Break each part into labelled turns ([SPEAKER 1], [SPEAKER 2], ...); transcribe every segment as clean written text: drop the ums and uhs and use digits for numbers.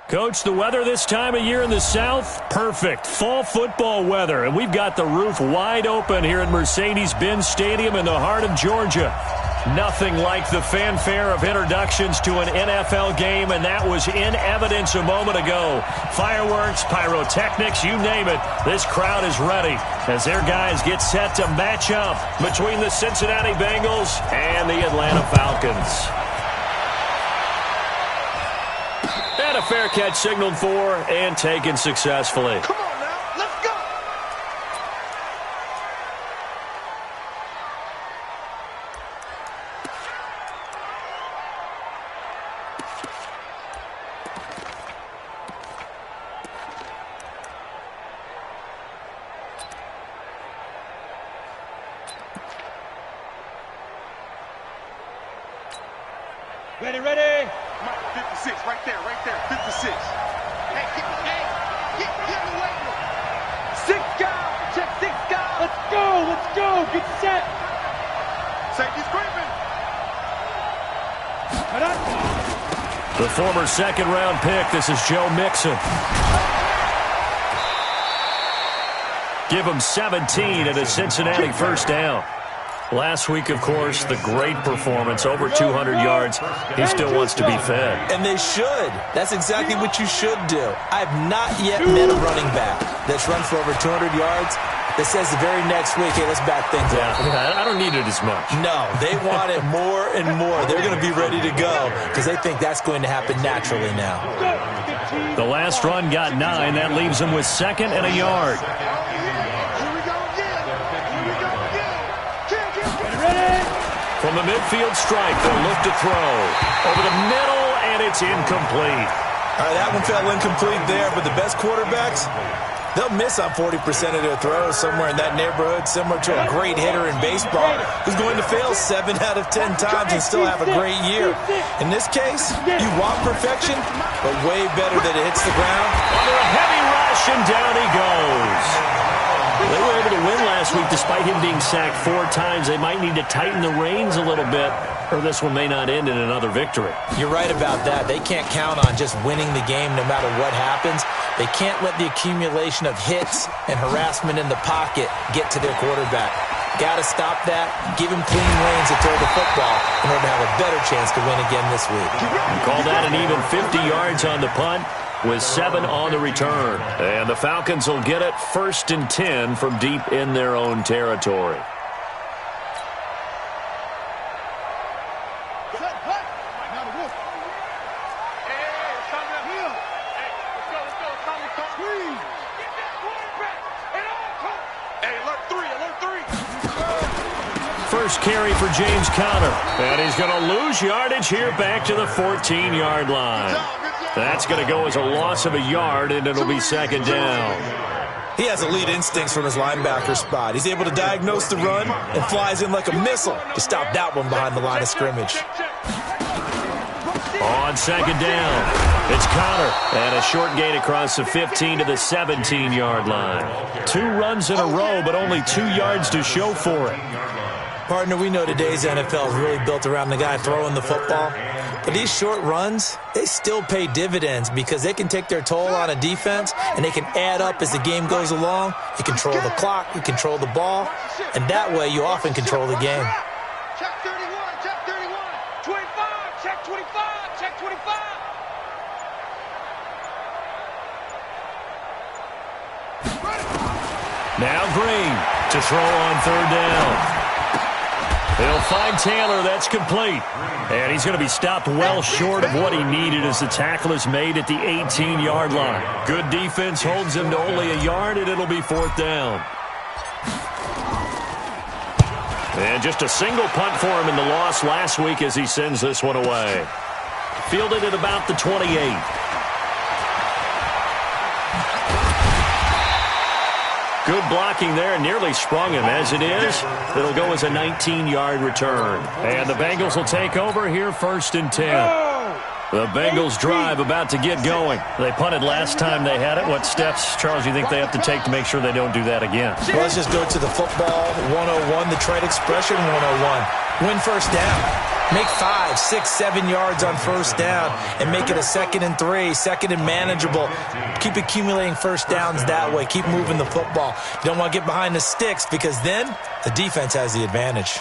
[SPEAKER 1] Coach, the weather this time of year in the South, perfect. Fall football weather, and we've got the roof wide open here at Mercedes-Benz Stadium in the heart of Georgia. Nothing like the fanfare of introductions to an NFL game, and that was in evidence a moment ago. Fireworks, pyrotechnics, you name it. This crowd is ready as their guys get set to match up between the Cincinnati Bengals and the Atlanta Falcons. And a fair catch signaled for and taken successfully.
[SPEAKER 2] Come on now, let's go.
[SPEAKER 3] Ready, ready.
[SPEAKER 2] 56, right there, 56. Hey, get in the way.
[SPEAKER 3] 6 guys, check 6 guys. Let's go, get set.
[SPEAKER 2] Safety's creeping.
[SPEAKER 1] The former second-round pick, this is Joe Mixon. Give him 17 at a Cincinnati first down. Last week, of course, the great performance, over 200 yards. He still wants to be fed.
[SPEAKER 4] And they should. That's exactly what you should do. I've not yet met a running back that's run for over 200 yards that says the very next week, hey, let's back things up.
[SPEAKER 1] Yeah, I don't need it as much.
[SPEAKER 4] No, they want it more and more. They're going to be ready to go because they think that's going to happen naturally now.
[SPEAKER 1] The last run got 9. That leaves them with 2nd and a yard. From the midfield strike, they'll look to throw. Over the middle, and it's incomplete.
[SPEAKER 4] All right, that one fell incomplete there, but the best quarterbacks, they'll miss on 40% of their throws somewhere in that neighborhood, similar to a great hitter in baseball who's going to fail 7 out of 10 times and still have a great year. In this case, you want perfection, but way better that it hits the ground.
[SPEAKER 1] Under a heavy rush, and down he goes. They were able to win last week despite him being sacked 4 times. They might need to tighten the reins a little bit, or this one may not end in another victory.
[SPEAKER 4] You're right about that. They can't count on just winning the game no matter what happens. They can't let the accumulation of hits and harassment in the pocket get to their quarterback. Got to stop that, give him clean reins to throw the football in order to have a better chance to win again this week.
[SPEAKER 1] Call that an even 50 yards on the punt, with 7 on the return. And the Falcons will get it 1st and 10 from deep in their own territory. First carry for James Conner. And he's going to lose yardage here back to the 14-yard line. That's going to go as a loss of a yard, and it'll be 2nd down.
[SPEAKER 4] He has elite instincts from his linebacker spot. He's able to diagnose the run and flies in like a missile to stop that one behind the line of scrimmage.
[SPEAKER 1] On 2nd down, it's Conner, and a short gain across the 15 to the 17-yard line. 2 runs in a row, but only 2 yards to show for it.
[SPEAKER 4] Partner, we know today's NFL is really built around the guy throwing the football. But these short runs, they still pay dividends because they can take their toll on a defense and they can add up as the game goes along. You control the clock, you control the ball, and that way you often control the game.
[SPEAKER 2] Check 31, check 31. 25, check 25, check 25.
[SPEAKER 1] Now Green to throw on 3rd down. They'll find Taylor. That's complete. And he's going to be stopped well short of what he needed as the tackle is made at the 18-yard line. Good defense holds him to only a yard, and it'll be 4th down. And just a single punt for him in the loss last week as he sends this one away. Fielded at about the 28. Good blocking there, nearly sprung him. As it is, it'll go as a 19-yard return. And the Bengals will take over here 1st and 10. The Bengals drive about to get going. They punted last time they had it. What steps, Charles, do you think they have to take to make sure they don't do that again?
[SPEAKER 4] Well, let's just go to the football 101, the trade expression 101. Win 1st down. Make 5, 6, 7 yards on first down and make it a 2nd and 3, 2nd and manageable. Keep accumulating first downs that way. Keep moving the football. You don't want to get behind the sticks because then the defense has the advantage.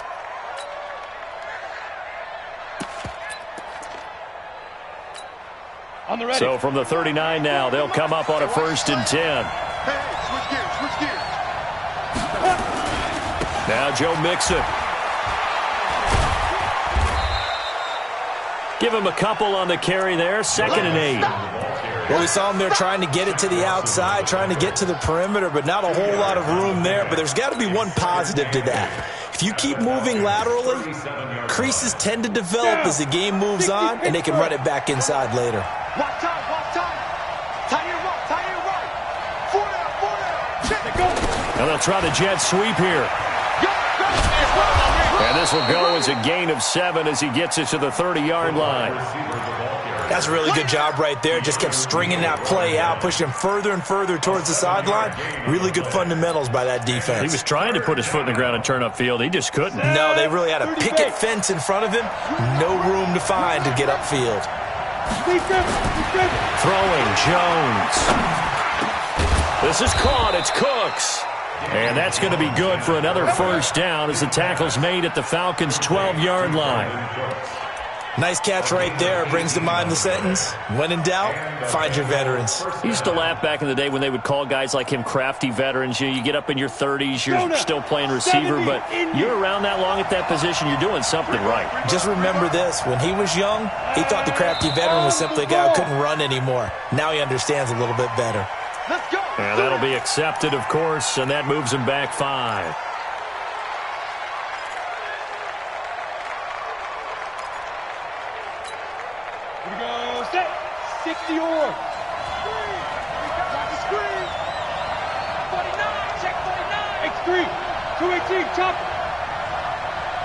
[SPEAKER 3] On the ready.
[SPEAKER 1] So from the 39 now, they'll come up on a 1st and 10.
[SPEAKER 2] Hey, switch gears, switch gears.
[SPEAKER 1] Now Joe Mixon. Give him a couple on the carry there. 2nd and 8.
[SPEAKER 4] Well, we saw him there trying to get it to the outside, trying to get to the perimeter, but not a whole lot of room there. But there's got to be one positive to that. If you keep moving laterally, creases tend to develop as the game moves on, and they can run it back inside later.
[SPEAKER 2] Watch time, watch time. Tie your right, tie your right. 4 down, 4 down. Check it, go.
[SPEAKER 1] Now they'll try the jet sweep here. And this will go as a gain of 7 as he gets it to the 30-yard line.
[SPEAKER 4] That's a really good job right there. Just kept stringing that play out, pushing him further and further towards the sideline. Really good fundamentals by that defense.
[SPEAKER 1] He was trying to put his foot in the ground and turn upfield. He just couldn't.
[SPEAKER 4] No, they really had a picket fence in front of him. No room to find to get upfield.
[SPEAKER 1] Throwing Jones. This is caught. It's Cooks. And that's going to be good for another first down as the tackle's made at the Falcons' 12-yard line.
[SPEAKER 4] Nice catch right there. Brings to mind the sentence, when in doubt, find your veterans.
[SPEAKER 1] I used to laugh back in the day when they would call guys like him crafty veterans. You get up in your 30s, you're still playing receiver, but you're around that long at that position, you're doing something right.
[SPEAKER 4] Just remember this. When he was young, he thought the crafty veteran was simply a guy who couldn't run anymore. Now he understands a little bit better.
[SPEAKER 2] Let's go.
[SPEAKER 1] And that'll be accepted, of course, and that moves him back 5.
[SPEAKER 3] Here we go. Set. 60 or.
[SPEAKER 2] Screen.
[SPEAKER 3] 49. Check 49. X3. 218. Chop.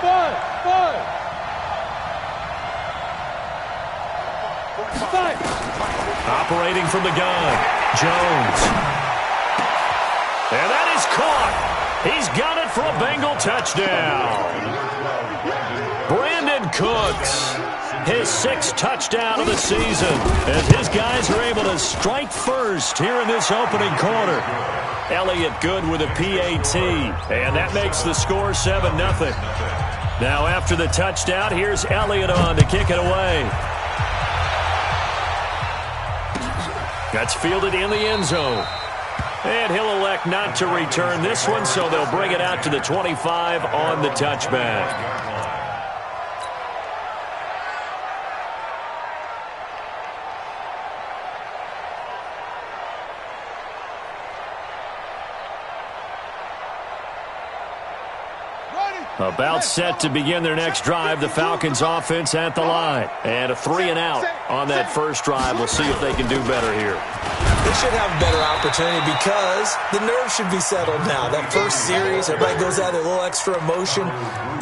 [SPEAKER 3] 5. 5. 5.
[SPEAKER 1] Operating from the gun, Jones. And that is caught. He's got it for a Bengal touchdown. Brandon Cooks, his 6th touchdown of the season, as his guys are able to strike first here in this opening quarter. Elliott good with a PAT, and that makes the score 7-0. Now after the touchdown, here's Elliott on to kick it away. That's fielded in the end zone. And he'll elect not to return this one, so they'll bring it out to the 25 on the touchback. About set to begin their next drive. The Falcons offense at the line. And a 3-and-out on that first drive. We'll see if they can do better here.
[SPEAKER 4] They should have a better opportunity because the nerves should be settled now. That first series, everybody goes out with a little extra emotion.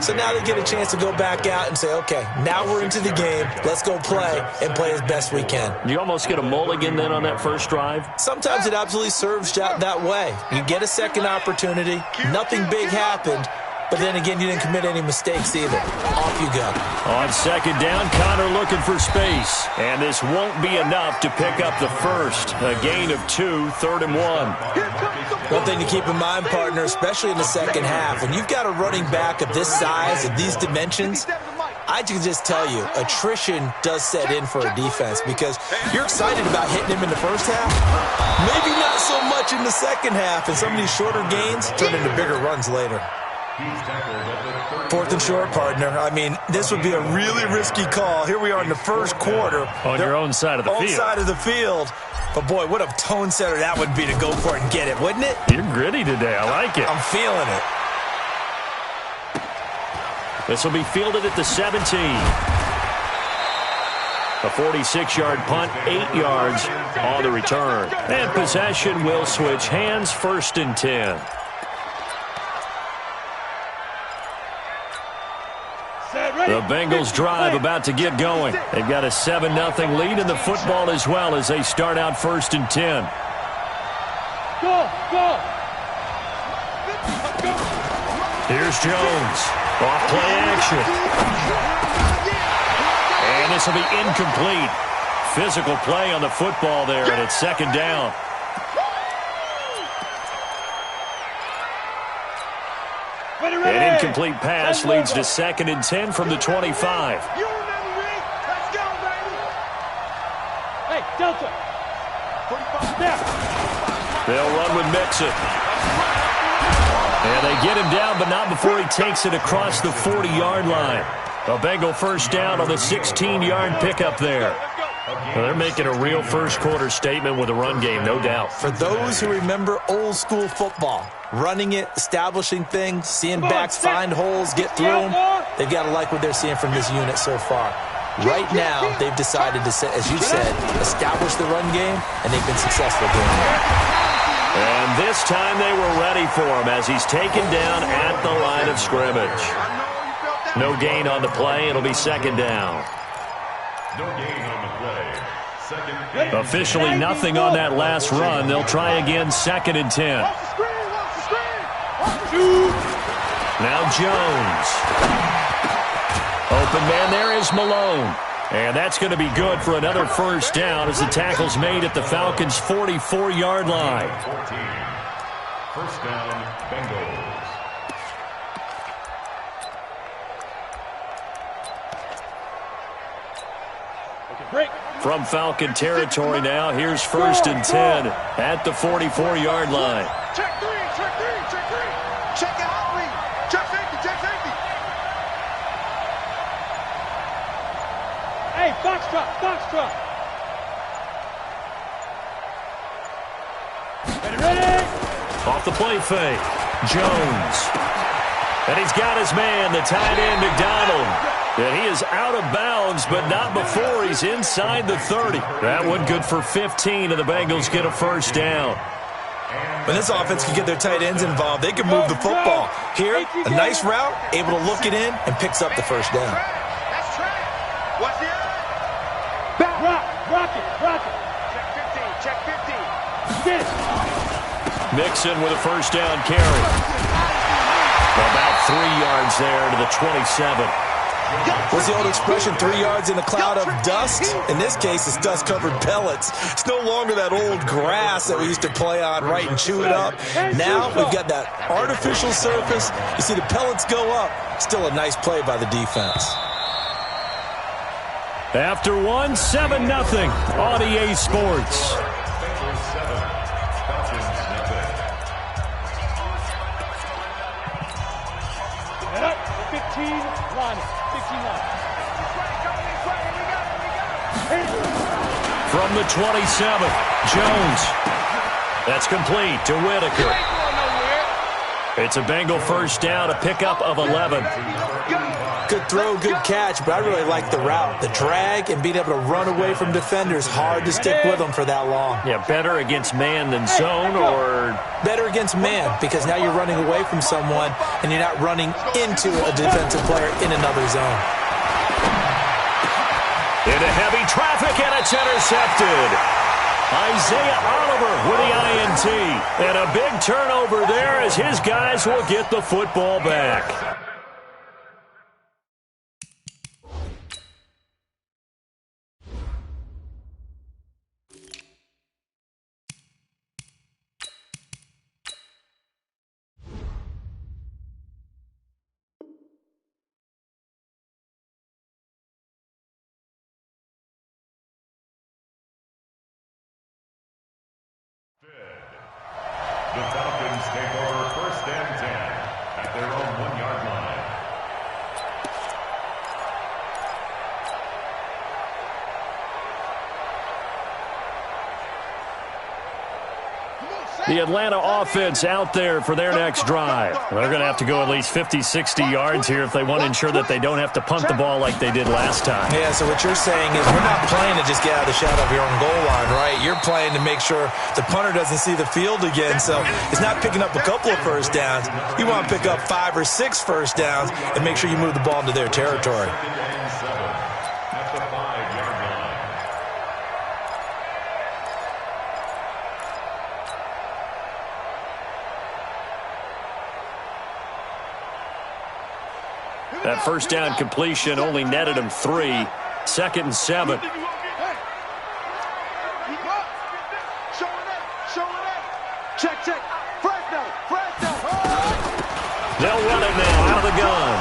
[SPEAKER 4] So now they get a chance to go back out and say, okay, now we're into the game. Let's go play and play as best we can.
[SPEAKER 1] You almost get a mulligan then on that first drive?
[SPEAKER 4] Sometimes it absolutely serves that way. You get a second opportunity. Nothing big happened. But then again, you didn't commit any mistakes either. Off you go.
[SPEAKER 1] On second down, Connor looking for space. And this won't be enough to pick up the first. A gain of 2, 3rd and 1.
[SPEAKER 4] One thing to keep in mind, partner, especially in the second half, when you've got a running back of this size, of these dimensions, I can just tell you, attrition does set in for a defense because you're excited about hitting him in the first half. Maybe not so much in the second half, and some of these shorter gains turn into bigger runs later. 4th and short, partner. I mean, this would be a really risky call. Here we are in the first quarter.
[SPEAKER 1] On your own side of the field.
[SPEAKER 4] Own side of the field. But, boy, what a tone setter that would be to go for it and get it, wouldn't it?
[SPEAKER 1] You're gritty today. I like it.
[SPEAKER 4] I'm feeling it.
[SPEAKER 1] This will be fielded at the 17. A 46-yard punt, 8 yards on the return. And possession will switch hands, 1st and 10. The Bengals drive about to get going. They've got a 7-0 lead in the football as well as they start out 1st and 10.
[SPEAKER 3] Go.
[SPEAKER 1] Here's Jones. Off play action. this will be incomplete. Physical play on the football there, and it's second down. An incomplete pass leads to 2nd and 10 from the 25.
[SPEAKER 2] You remember me? Let's go, baby.
[SPEAKER 3] Hey, Delta. Snap.
[SPEAKER 1] They'll run with Mixon. And they get him down, but not before he takes it across the 40-yard line. A Bengal first down on the 16-yard pickup there. Well, they're making a real first-quarter statement with a run game, no doubt.
[SPEAKER 4] For those who remember old-school football, running it, establishing things, seeing backs find holes, get through them, they've got to like what they're seeing from this unit so far. Right now, they've decided to, as you said, establish the run game, and they've been successful doing it.
[SPEAKER 1] And this time they were ready for him as he's taken down at the line of scrimmage. No gain on the play. It'll be second down.
[SPEAKER 5] No gain on the play. Second.
[SPEAKER 1] Officially nothing on that last run. They'll try again, 2nd and 10. Now Jones. Open man there is Malone. And that's going to be good for another first down as the tackle's made at the Falcons' 44-yard line.
[SPEAKER 5] 14. First down, Bengals.
[SPEAKER 1] From Falcon territory now, here's 1st and 10 at the 44-yard line.
[SPEAKER 2] Check three, check three, check three. Check out three. Check safety, check safety.
[SPEAKER 3] Hey, Foxtrot, Foxtrot. Ready?
[SPEAKER 1] Off the play fake, Jones. And he's got his man, the tight end, McDonald. And he is out of bounds, but not before he's inside the 30. That one good for 15, and the Bengals get a first down.
[SPEAKER 4] When this offense can get their tight ends involved, they can move the football. Here, a nice route, able to look it in, and picks up the first down.
[SPEAKER 2] That's track. What's the other?
[SPEAKER 3] Back, rock it.
[SPEAKER 2] Check 15, check 15.
[SPEAKER 3] Get it.
[SPEAKER 1] Mixon with a first down carry. About 3 yards there to the 27.
[SPEAKER 4] What's the old expression, 3 yards in a cloud of dust? In this case, it's dust-covered pellets. It's no longer that old grass that we used to play on, right, and chew it up. Now we've got that artificial surface. You see the pellets go up. Still a nice play by the defense.
[SPEAKER 1] After 1, 7-0 on EA Sports.
[SPEAKER 5] Bengals 7, Falcons nothing.
[SPEAKER 3] Head up, 15, line it. 15 line.
[SPEAKER 1] From the 27, Jones. That's complete to Whitaker. It's a Bengal first down, a pickup of 11.
[SPEAKER 4] Good throw, good catch, but I really like the route. The drag and being able to run away from defenders, hard to stick with them for that long.
[SPEAKER 1] Yeah, better against man than zone, or
[SPEAKER 4] better against man, because now you're running away from someone and you're not running into a defensive player in another zone.
[SPEAKER 1] Into heavy traffic, and it's intercepted. Isaiah Oliver with the INT. And a big turnover there as his guys will get the football back.
[SPEAKER 5] The Falcons take over 1st and 10 at their own 1-yard line.
[SPEAKER 1] The Atlanta offense out there for their next drive. They're going to have to go at least 50, 60 yards here if they want to ensure that they don't have to punt the ball like they did last time.
[SPEAKER 4] Yeah, so what you're saying is we're not playing to just get out of the shadow of your own goal line, right? You're playing to make sure the punter doesn't see the field again, so it's not picking up a couple of first downs. You want to pick up 5 or 6 first downs and make sure you move the ball into their territory.
[SPEAKER 5] At the 5-yard line.
[SPEAKER 1] That first down completion only netted him 3. 2nd and 7.
[SPEAKER 3] Check. Fresno.
[SPEAKER 1] They'll run it now out of the gun.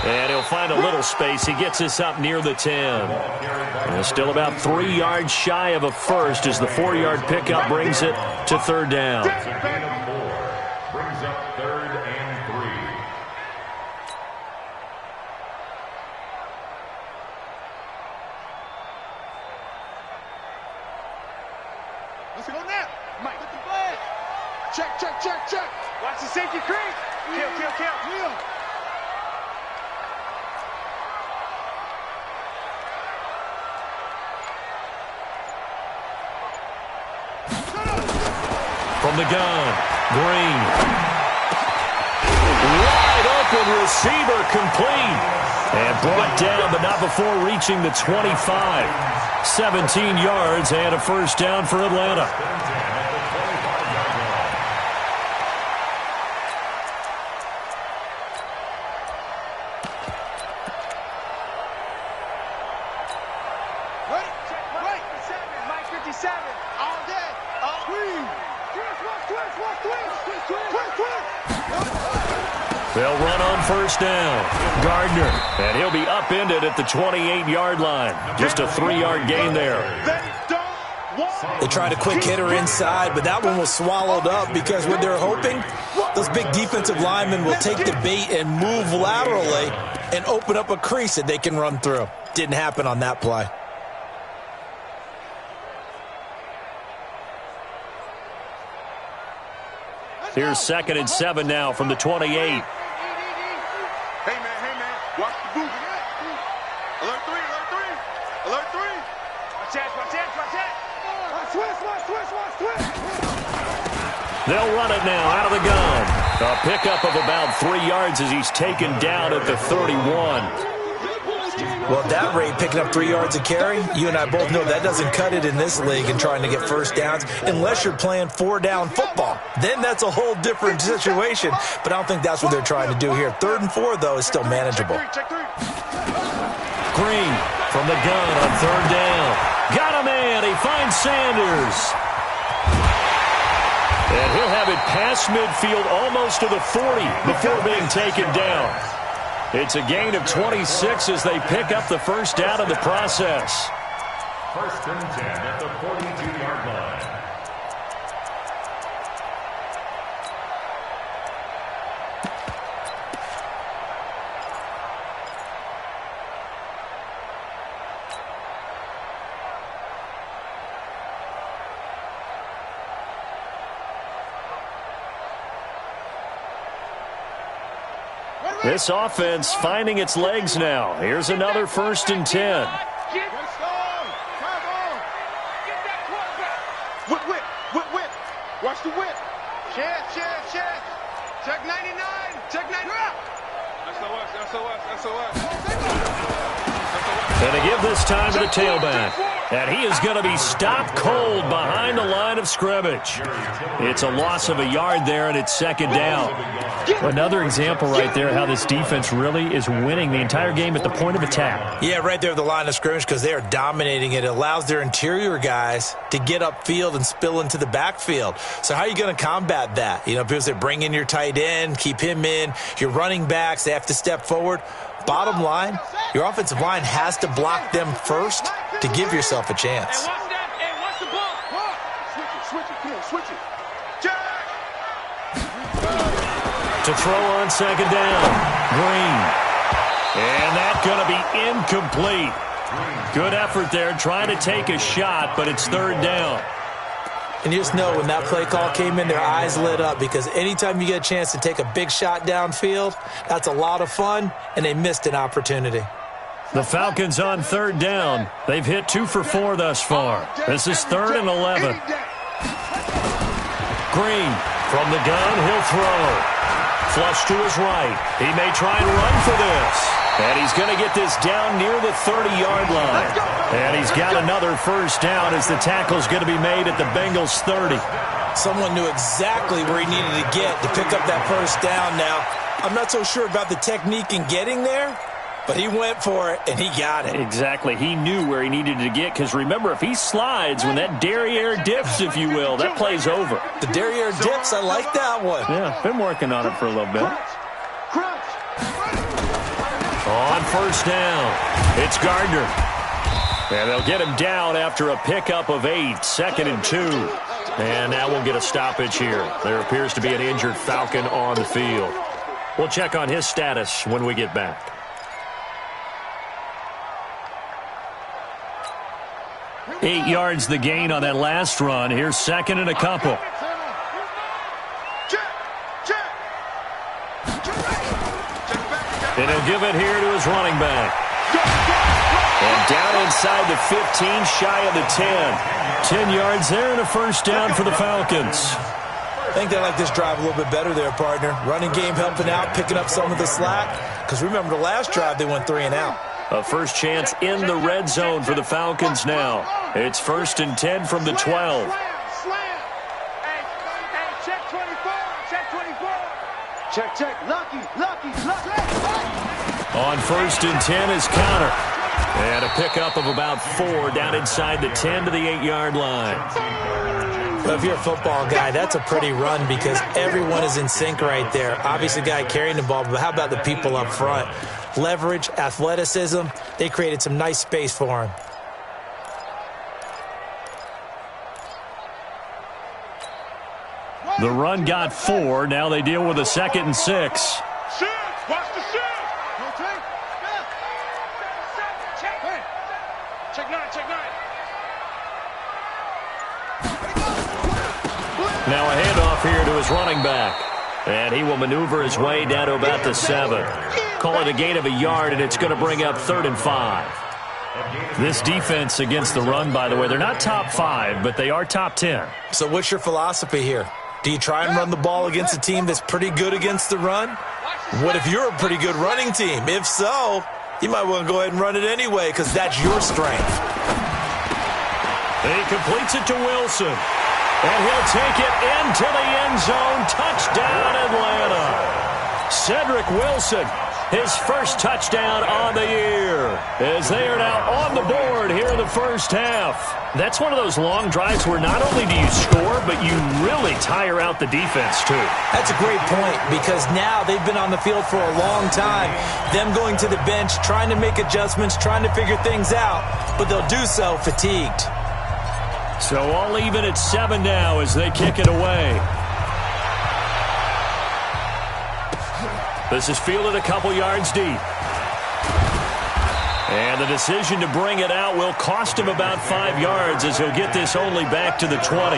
[SPEAKER 1] And he'll find a little space. He gets us up near the 10. And still about 3 yards shy of a first as the 4-yard pickup brings it to 3rd down.
[SPEAKER 5] Brings up 3rd and 3.
[SPEAKER 2] Let's go now. Mike, get the flag. Check. Watch the safety creep. Kill.
[SPEAKER 1] From the gun, Green. Wide open receiver complete. And brought down, but not before reaching the 25. 17 yards and a first down for Atlanta. They'll run on first down. Gardner, and he'll be upended at the 28-yard line. Just a 3-yard gain there.
[SPEAKER 4] They tried a quick hitter inside, but that one was swallowed up because what they're hoping, those big defensive linemen will take the bait and move laterally and open up a crease that they can run through. Didn't happen on that play.
[SPEAKER 1] Here's 2nd and 7 now from the 28.
[SPEAKER 2] Hey, man. Watch the boot. Alert 3. Watch that.
[SPEAKER 1] They'll run it now out of the gun. A pickup of about 3 yards as he's taken down at the 31.
[SPEAKER 4] Well, at that rate, picking up 3 yards a carry, you and I both know that doesn't cut it in this league and trying to get first downs unless you're playing 4-down football. Then that's a whole different situation, but I don't think that's what they're trying to do here. 3rd and 4, though, is still manageable.
[SPEAKER 1] Green from the gun on 3rd down. Got a man. He finds Sanders. And he'll have it past midfield almost to the 40 before being taken down. It's a gain of 26 as they pick up the first down in the process.
[SPEAKER 5] 1st and 10 at the 42-yard line.
[SPEAKER 1] This offense finding its legs now. Here's another 1st and 10.
[SPEAKER 2] Whip. Watch the whip. Check. Check 99. SOS.
[SPEAKER 1] And to give this time to the tailback. And he is going to be stopped cold behind the line of scrimmage. It's a loss of a yard there, and it's 2nd down.
[SPEAKER 6] Another example right there how this defense really is winning the entire game at the point of attack.
[SPEAKER 4] Yeah, right there at the line of scrimmage because they are dominating it. It allows their interior guys to get upfield and spill into the backfield. So how are you going to combat that? You know, people say bring in your tight end, keep him in. Your running backs, they have to step forward. Bottom line, your offensive line has to block them first to give yourself a chance.
[SPEAKER 2] Switch it.
[SPEAKER 1] To throw on 2nd down. Green. And that's going to be incomplete. Good effort there trying to take a shot, but it's 3rd down.
[SPEAKER 4] And you just know when that play call came in, their eyes lit up because anytime you get a chance to take a big shot downfield, that's a lot of fun, and they missed an opportunity.
[SPEAKER 1] The Falcons on 3rd down. They've hit 2 for 4 thus far. This is 3rd and 11. Green from the gun, he'll throw. Flush to his right. He may try and run for this. And he's going to get this down near the 30-yard line. And he's got another first down as the tackle's going to be made at the Bengals' 30.
[SPEAKER 4] Someone knew exactly where he needed to get to pick up that first down. Now, I'm not so sure about the technique in getting there, But he went for it, and he got it.
[SPEAKER 1] Exactly. He knew where he needed to get, because remember, if he slides, when that derriere dips, if you will, that play's over.
[SPEAKER 4] The derriere dips, I like that one.
[SPEAKER 1] Yeah, been working on it for a little bit. On first down, it's Gardner. And they'll get him down after a pickup of 8, 2nd and 2. And now we'll get a stoppage here. There appears to be an injured Falcon on the field. We'll check on his status when we get back. 8 yards the gain on that last run. Here's 2nd and a couple. And he'll give it here to his running back. And down inside the 15, shy of the 10. 10 yards there and a first down for the Falcons.
[SPEAKER 4] I think they like this drive a little bit better there, partner. Running game helping out, picking up some of the slack. Because remember, the last drive they went 3 and out.
[SPEAKER 1] A first chance in the red zone for the Falcons now. It's 1st and 10 from the 12.
[SPEAKER 3] Check 24. Check 24. Check. Lucky.
[SPEAKER 1] On 1st and 10 is Connor. And a pickup of about 4 down inside the 10 to the 8-yard line.
[SPEAKER 4] Well, if you're a football guy, that's a pretty run because everyone is in sync right there. Obviously, the guy carrying the ball, but how about the people up front? Leverage, athleticism, they created some nice space for him.
[SPEAKER 1] The run got 4. Now they deal with a 2nd and 6.
[SPEAKER 2] Shift! Watch the shift! Check 9.
[SPEAKER 1] Now a handoff here to his running back. And he will maneuver his way down to about the 7. Call it a gain of a yard, and it's going to bring up 3rd and 5. This defense against the run, by the way, they're not top 5, but they are top 10.
[SPEAKER 4] So what's your philosophy here? Do you try and run the ball against a team that's pretty good against the run? What if you're a pretty good running team? If so, you might want to go ahead and run it anyway because that's your strength.
[SPEAKER 1] And he completes it to Wilson. And he'll take it into the end zone. Touchdown, Atlanta. Cedric Wilson, his first touchdown on the year, as they are now on the board here in the first half. That's one of those long drives where not only do you score, but you really tire out the defense, too.
[SPEAKER 4] That's a great point because now they've been on the field for a long time. Them going to the bench, trying to make adjustments, trying to figure things out, but they'll do so fatigued.
[SPEAKER 1] So all even at 7 now as they kick it away. This is fielded a couple yards deep. And the decision to bring it out will cost him about 5 yards as he'll get this only back to the 20.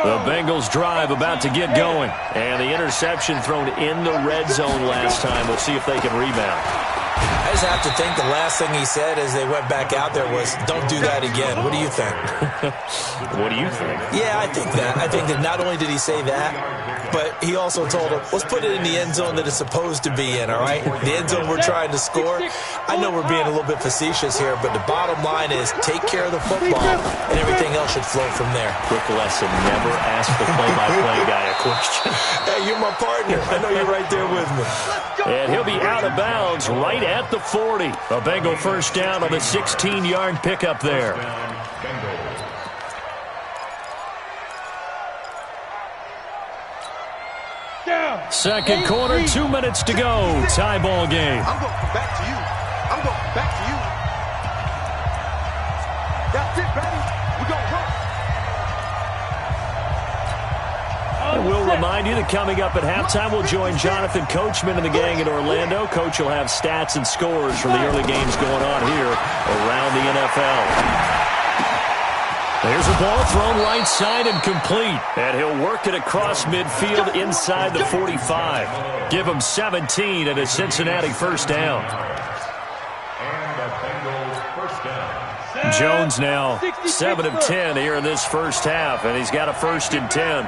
[SPEAKER 1] The Bengals drive about to get going. And the interception thrown in the red zone last time. We'll see if they can rebound.
[SPEAKER 4] I just have to think the last thing he said as they went back out there was, don't do that again. What do you think?
[SPEAKER 1] What do you think?
[SPEAKER 4] Yeah, I think that. I think that not only did he say that, but he also told him, let's put it in the end zone that it's supposed to be in, all right? The end zone we're trying to score. I know we're being a little bit facetious here, but the bottom line is take care of the football, and everything else should flow from there.
[SPEAKER 1] Quick lesson, never ask the play-by-play guy a question.
[SPEAKER 4] Hey, you're my partner. I know you're right there with me.
[SPEAKER 1] And he'll be out of bounds right at the 40. A Bengal first down on the 16-yard pickup there. Second quarter, 2 minutes to go. Tie ball game.
[SPEAKER 2] I'm going back to you. I'm going back to you. That's it, baby. We're going to work.
[SPEAKER 1] And we'll remind you that coming up at halftime, we'll join Jonathan Coachman and the gang in Orlando. Coach will have stats and scores from the early games going on here around the NFL. There's a ball thrown right side and complete. And he'll work it across midfield inside the 45. Give him 17 and a Cincinnati first down. Jones now 7 of 10 here in this first half, and he's got a 1st and 10.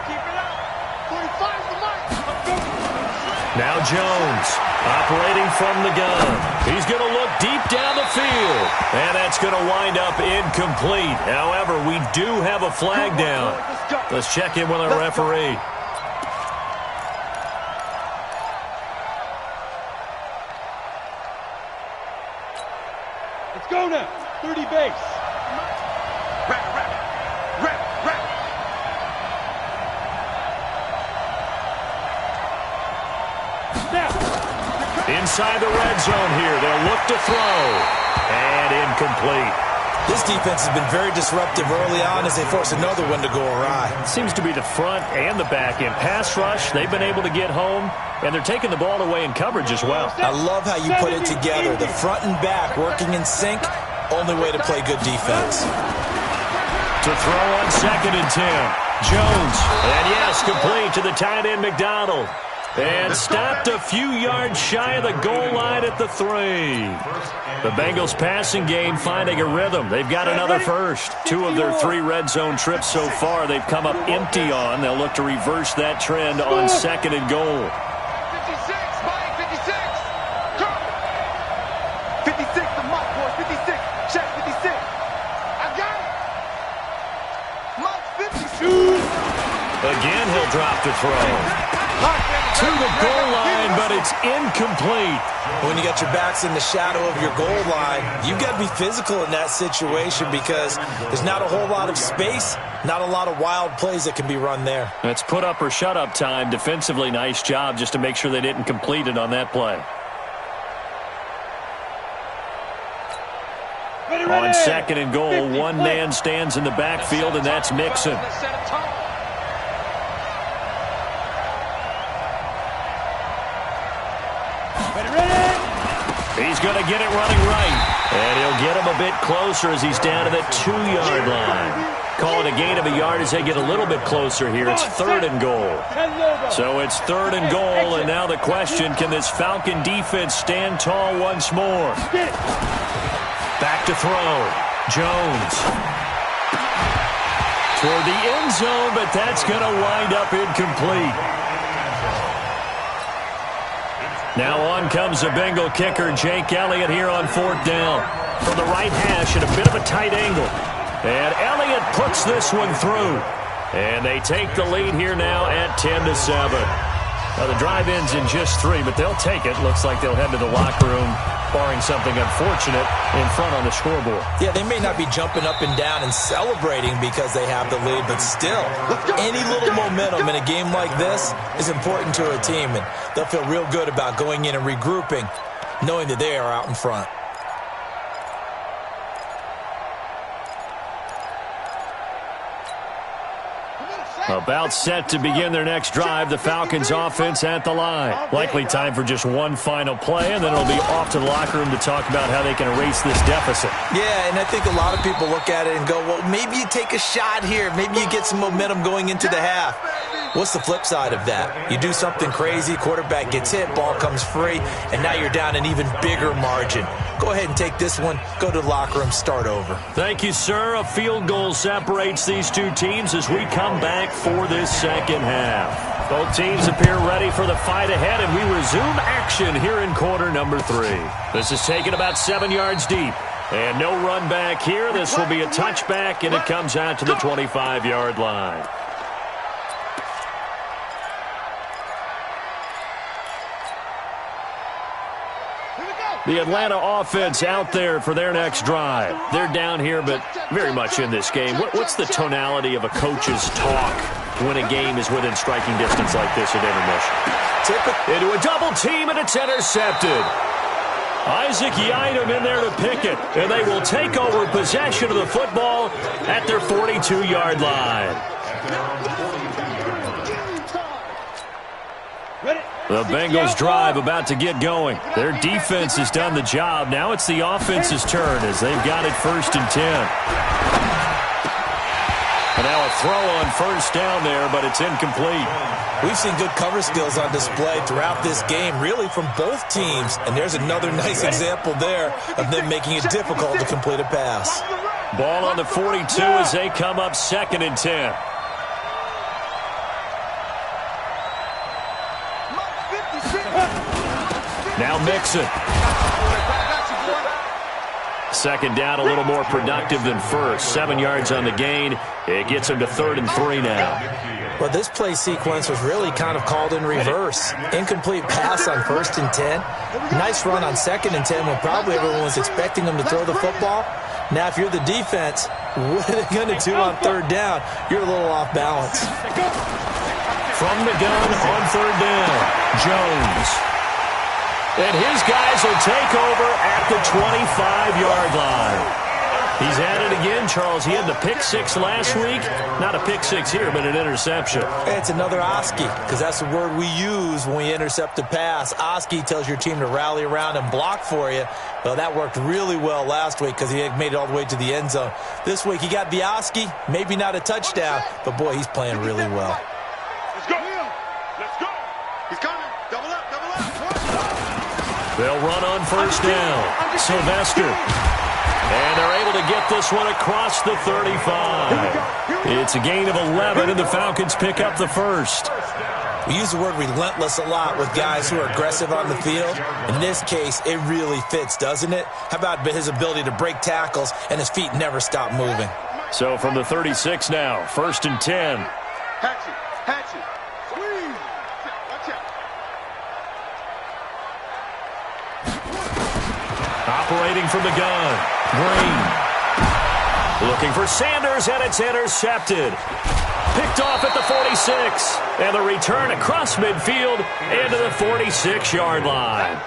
[SPEAKER 1] Now Jones operating from the gun. He's going to look deep down the field, and that's going to wind up incomplete. However, we do have a flag down. Let's check in with our referee.
[SPEAKER 3] go now. 30 base.
[SPEAKER 1] Inside the red zone here. They'll look to throw. And incomplete.
[SPEAKER 4] This defense has been very disruptive early on as they force another one to go awry.
[SPEAKER 1] Seems to be the front and the back end. Pass rush, they've been able to get home, and they're taking the ball away in coverage as well.
[SPEAKER 4] I love how you put it together. The front and back working in sync. Only way to play good defense.
[SPEAKER 1] To throw on 2nd and 10. Jones. And yes, complete to the tight end McDonald. And stopped a few yards shy of the goal line at the 3. The Bengals passing game finding a rhythm. They've got another first. 2 of their 3 red zone trips so far they've come up empty on. They'll look to reverse that trend on 2nd and goal.
[SPEAKER 2] 56, Mike, 56. Go. 56, the Mike, boys, 56. Check 56. I got it. Mike, 52.
[SPEAKER 1] Again, he'll drop to throw. To the goal line, but it's incomplete.
[SPEAKER 4] When you got your backs in the shadow of your goal line, you've got to be physical in that situation because there's not a whole lot of space, not a lot of wild plays that can be run there.
[SPEAKER 1] That's put up or shut up time. Defensively, nice job just to make sure they didn't complete it on that play. On 2nd and goal, one man stands in the backfield, and that's Mixon. He's going to get it running right. And he'll get him a bit closer as he's down to the 2-yard line. Call it a gain of a yard as they get a little bit closer here. It's 3rd and goal. So it's 3rd and goal, and now the question, can this Falcon defense stand tall once more? Back to throw. Jones. Toward the end zone, but that's going to wind up incomplete. Now on comes the Bengal kicker, Jake Elliott, here on 4th down. From the right hash at a bit of a tight angle. And Elliott puts this one through. And they take the lead here now at 10-7. Now the drive ends in just 3, but they'll take it. Looks like they'll head to the locker room, barring something unfortunate, in front on the scoreboard.
[SPEAKER 4] Yeah, they may not be jumping up and down and celebrating because they have the lead, but still, any little momentum in a game like this is important to a team, and they'll feel real good about going in and regrouping, knowing that they are out in front.
[SPEAKER 1] About set to begin their next drive, the Falcons offense at the line. Likely time for just one final play, and then it'll be off to the locker room to talk about how they can erase this deficit.
[SPEAKER 4] Yeah, and I think a lot of people look at it and go, well, maybe you take a shot here. Maybe you get some momentum going into the half. What's the flip side of that? You do something crazy, quarterback gets hit, ball comes free, and now you're down an even bigger margin. Go ahead and take this one, go to the locker room, start over.
[SPEAKER 1] Thank you, sir. A field goal separates these two teams as we come back for this second half. Both teams appear ready for the fight ahead, and we resume action here in quarter number 3. This is taken about 7 yards deep. And no run back here. This will be a touchback, and it comes out to the 25-yard line. The Atlanta offense out there for their next drive. They're down here, but very much in this game. What's the tonality of a coach's talk when a game is within striking distance like this at intermission? Into a double team, and it's intercepted. Isaac Yiadom in there to pick it, and they will take over possession of the football at their 42-yard line. The Bengals drive about to get going. Their defense has done the job. Now it's the offense's turn as they've got it 1st and 10. And now a throw on 1st down there, but it's incomplete.
[SPEAKER 4] We've seen good cover skills on display throughout this game, really from both teams. And there's another nice example there of them making it difficult to complete a pass.
[SPEAKER 1] Ball on the 42 as they come up 2nd and 10. Now Mixon. 2nd down, a little more productive than 1st. 7 yards on the gain. It gets him to 3rd and 3 now.
[SPEAKER 4] Well, this play sequence was really kind of called in reverse. Incomplete pass on 1st and 10. Nice run on 2nd and 10 when probably everyone was expecting them to throw the football. Now, if you're the defense, what are they going to do on 3rd down? You're a little off balance.
[SPEAKER 1] From the gun on 3rd down, Jones. And his guys will take over at the 25-yard line. He's at it again, Charles. He had the pick 6 last week. Not a pick 6 here, but an interception.
[SPEAKER 4] It's another Oski, because that's the word we use when we intercept a pass. Oski tells your team to rally around and block for you. Well, that worked really well last week because he had made it all the way to the end zone. This week he got the Oski, maybe not a touchdown, but boy, he's playing really well.
[SPEAKER 2] Let's go. Let's go. He's coming. Double up, double up.
[SPEAKER 1] They'll run on 1st down. Sylvester. And they're able to get this one across the 35. It's a gain of 11, and the Falcons pick up the 1st.
[SPEAKER 4] We use the word relentless a lot with guys who are aggressive on the field. In this case, it really fits, doesn't it? How about his ability to break tackles and his feet never stop moving?
[SPEAKER 1] So from the 36 now, 1st and 10.
[SPEAKER 2] Hatchet, hatchet. Squeeze. Watch out.
[SPEAKER 1] Operating from the gun. Green. Looking for Sanders, and it's intercepted. Picked off at the 46. And the return across midfield into the 46-yard line.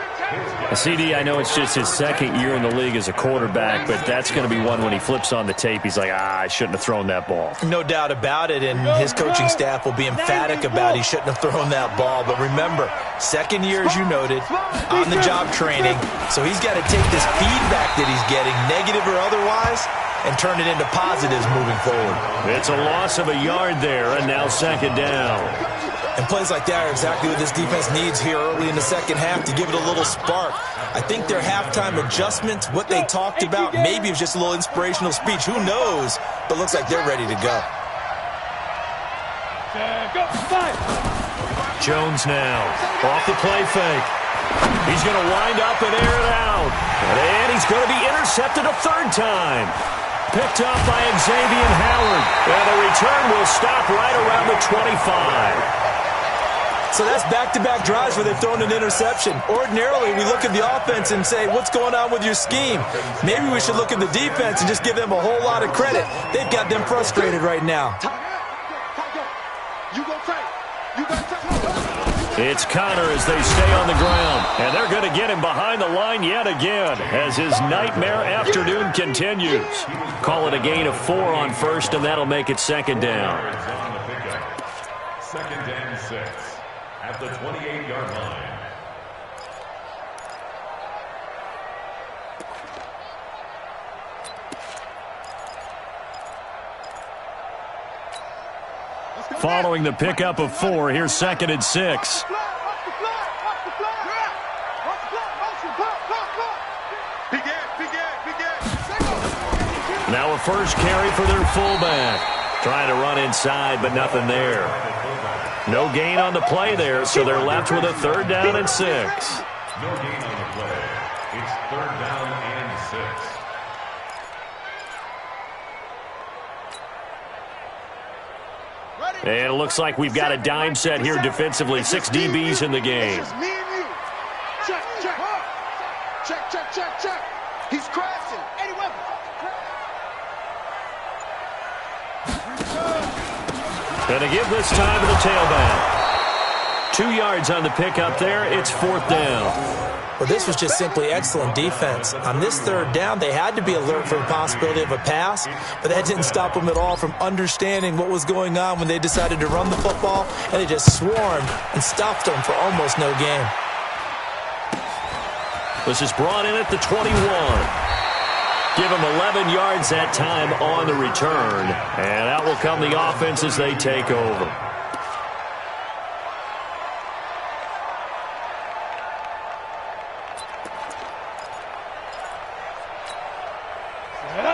[SPEAKER 1] CD, I know it's just his 2nd year in the league as a quarterback, but that's going to be one when he flips on the tape, he's like, I shouldn't have thrown that ball.
[SPEAKER 4] No doubt about it, and his coaching staff will be emphatic about he shouldn't have thrown that ball. But remember, 2nd year, as you noted, on-the-job training, so he's got to take this feedback that he's getting, negative or otherwise, and turn it into positives moving forward.
[SPEAKER 1] It's a loss of a yard there, and now 2nd down.
[SPEAKER 4] And plays like that are exactly what this defense needs here early in the 2nd half to give it a little spark. I think their halftime adjustments, what they talked about, maybe it was just a little inspirational speech. Who knows? But looks like they're ready to go.
[SPEAKER 1] Jones now off the play fake. He's going to wind up and air it out. And he's going to be intercepted a 3rd time. Picked up by Xavier Howard. And the return will stop right around the 25.
[SPEAKER 4] So that's back-to-back drives where they've thrown an interception. Ordinarily, we look at the offense and say, what's going on with your scheme? Maybe we should look at the defense and just give them a whole lot of credit. They've got them frustrated right now.
[SPEAKER 1] It's Connor as they stay on the ground. And they're going to get him behind the line yet again as his nightmare afternoon continues. Call it a gain of 4 on 1st, and that'll make it 2nd down.
[SPEAKER 5] 2nd and 6 at the 28-yard line.
[SPEAKER 1] Following the pickup of 4, here's 2nd and 6. Now a 1st carry for their fullback. Trying to run inside, but nothing there. No gain on the play there, so they're left with a 3rd down and 6.
[SPEAKER 5] No gain on the play. It's 3rd down and 6.
[SPEAKER 1] And it looks like we've got a dime set here defensively. 6 DBs in the game.
[SPEAKER 2] It's just me and you. Check, check. Check, check, check, check. He's crashing. Eddie Weapons.
[SPEAKER 1] Going to give this time to the tailback. 2 yards on the pickup there. It's 4th down.
[SPEAKER 4] Well, this was just simply excellent defense. On this 3rd down, they had to be alert for the possibility of a pass, but that didn't stop them at all from understanding what was going on when they decided to run the football, and they just swarmed and stopped them for almost no gain.
[SPEAKER 1] This is brought in at the 21. Give them 11 yards that time on the return, and out will come the offense as they take over.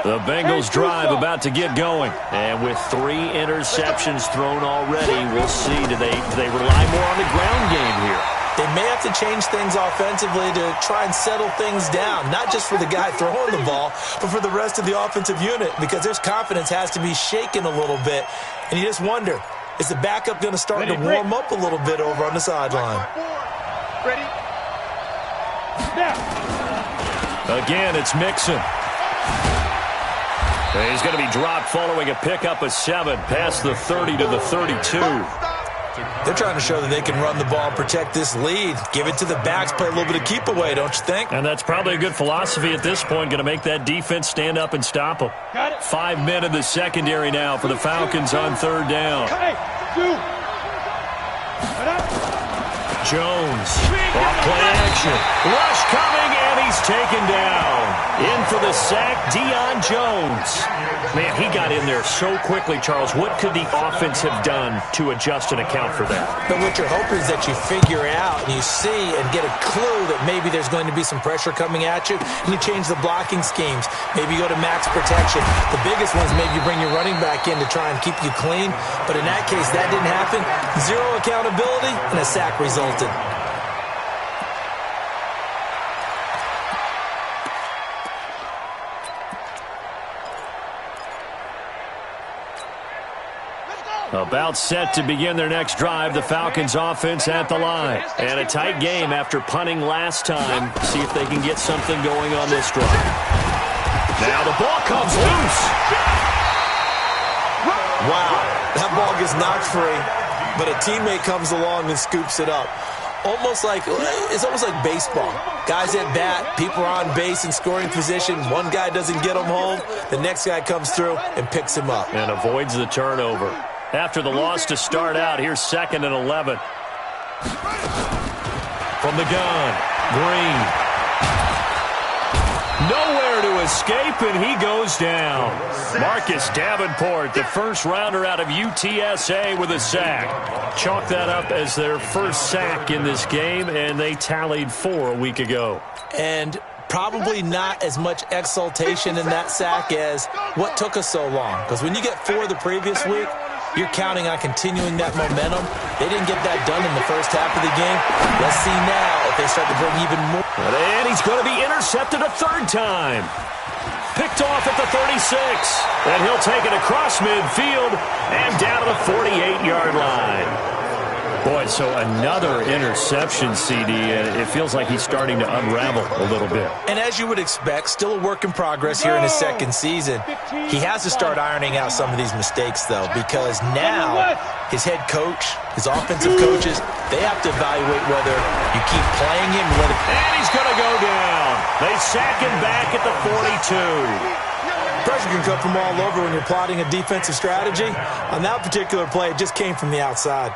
[SPEAKER 1] The Bengals drive about to get going. And with 3 interceptions thrown already, we'll see. Do they rely more on the ground game here?
[SPEAKER 4] They may have to change things offensively to try and settle things down, not just for the guy throwing the ball, but for the rest of the offensive unit, because their confidence has to be shaken a little bit. And you just wonder, Is the backup going to start to warm up a little bit over on the sideline?
[SPEAKER 2] Ready? Now.
[SPEAKER 1] Again, it's Mixon. He's going to be dropped following a pickup of 7 past the 30 to the 32.
[SPEAKER 4] They're trying to show that they can run the ball and protect this lead. Give it to the backs, play a little bit of keep away, don't you think?
[SPEAKER 1] And that's probably a good philosophy at this point, going to make that defense stand up and stop them. 5 men in the secondary now for the Falcons on third down. Jones, off play action. Rush coming, and he's taken down. In for the sack, Deion Jones. Man, he got in there so quickly, Charles. What could the offense have done to adjust and account for that?
[SPEAKER 4] But what you're hoping is that you figure out and you see and get a clue that maybe there's going to be some pressure coming at you, and you change the blocking schemes. Maybe you go to max protection. The biggest one is maybe you bring your running back in to try and keep you clean. But in that case, that didn't happen. 0 accountability, and a sack resulted.
[SPEAKER 1] About set to begin their next drive, the Falcons offense at the line. And a tight game after punting last time. See if they can get something going on this drive. Now the ball comes loose.
[SPEAKER 4] Wow, that ball gets knocked free, but a teammate comes along and scoops it up. It's almost like baseball. Guys at bat, people are on base in scoring position. One guy doesn't get him home. The next guy comes through and picks him up.
[SPEAKER 1] And avoids the turnover. After the loss to start out, here's 2nd and 11. From the gun, Green. Nowhere to escape, and he goes down. Marcus Davenport, the first rounder out of UTSA, with a sack. Chalk that up as their first sack in this game, and they tallied 4 a week ago.
[SPEAKER 4] And probably not as much exultation in that sack as what took us so long. Because when you get 4 the previous week, you're counting on continuing that momentum. They didn't get that done in the first half of the game. Let's see now if they start to bring even more.
[SPEAKER 1] And he's going to be intercepted a 3rd time. Picked off at the 36. And he'll take it across midfield and down to the 48-yard line. Boy, so another interception, CD, and it feels like he's starting to unravel a little bit.
[SPEAKER 4] And as you would expect, still a work in progress here in his 2nd season. He has to start ironing out some of these mistakes, though, because now his head coach, his offensive coaches, they have to evaluate whether you keep playing him.
[SPEAKER 1] And he's going to go down. They sack him back at the 42.
[SPEAKER 4] Pressure can come from all over when you're plotting a defensive strategy. On that particular play, it just came from the outside.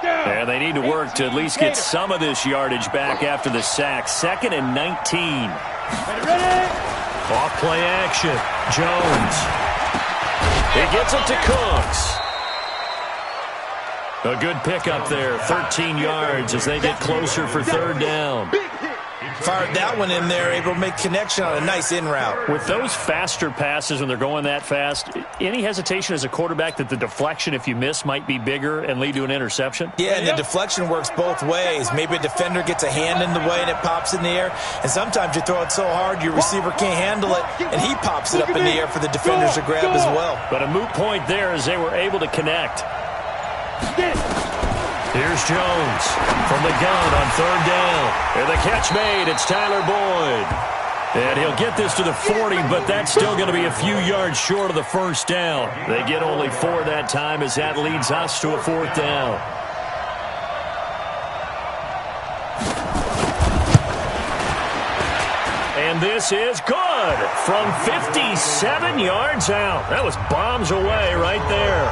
[SPEAKER 1] And they need to work to at least get some of this yardage back after the sack. 2nd and 19. Off play action. Jones. He gets it to Cooks. A good pickup there. 13 yards as they get closer for 3rd down.
[SPEAKER 4] Fired that one in there, able to make connection on a nice in route.
[SPEAKER 1] With those faster passes when they're going that fast, any hesitation as a quarterback that the deflection, if you miss, might be bigger and lead to an interception?
[SPEAKER 4] Yeah, and the deflection works both ways. Maybe a defender gets a hand in the way and it pops in the air. And sometimes you throw it so hard your receiver can't handle it, and he pops it up in the air for the defenders to grab as well.
[SPEAKER 1] But a moot point there as they were able to connect. Here's Jones from the gun on 3rd down. And the catch made. It's Tyler Boyd. And he'll get this to the 40, but that's still going to be a few yards short of the 1st down. They get only 4 that time as that leads us to a 4th down. And this is good from 57 yards out. That was bombs away right there.